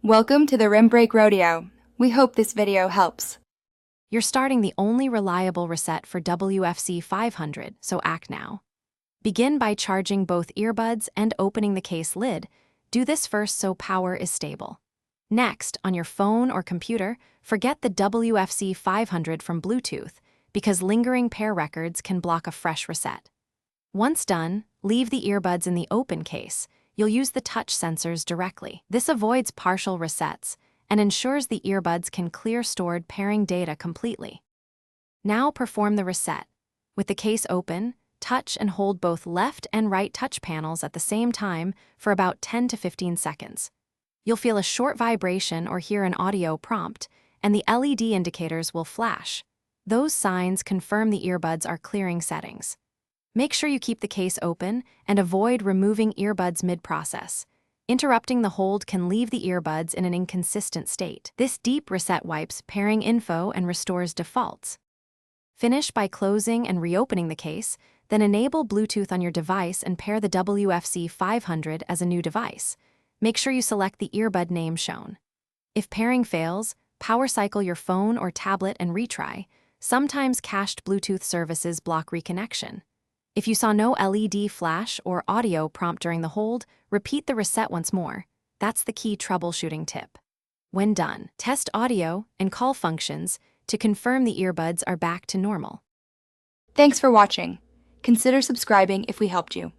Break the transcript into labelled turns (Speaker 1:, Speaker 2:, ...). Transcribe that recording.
Speaker 1: Welcome to the Rim Break Rodeo. We hope this video helps.
Speaker 2: You're starting the only reliable reset for WF-C500, so act now. Begin by charging both earbuds and opening the case lid. Do this first so power is stable. Next, on your phone or computer, forget the WF-C500 from Bluetooth, because lingering pair records can block a fresh reset. Once done, leave the earbuds in the open case. You'll use the touch sensors directly. This avoids partial resets and ensures the earbuds can clear stored pairing data completely. Now perform the reset. With the case open, touch and hold both left and right touch panels at the same time for about 10 to 15 seconds. You'll feel a short vibration or hear an audio prompt, and the LED indicators will flash. Those signs confirm the earbuds are clearing settings. Make sure you keep the case open and avoid removing earbuds mid-process. Interrupting the hold can leave the earbuds in an inconsistent state. This deep reset wipes pairing info and restores defaults. Finish by closing and reopening the case, then enable Bluetooth on your device and pair the WF-C500 as a new device. Make sure you select the earbud name shown. If pairing fails, power cycle your phone or tablet and retry. Sometimes cached Bluetooth services block reconnection. If you saw no LED flash or audio prompt during the hold, repeat the reset once more. That's the key troubleshooting tip. When done, test audio and call functions to confirm the earbuds are back to normal.
Speaker 1: Thanks for watching. Consider subscribing if we helped you.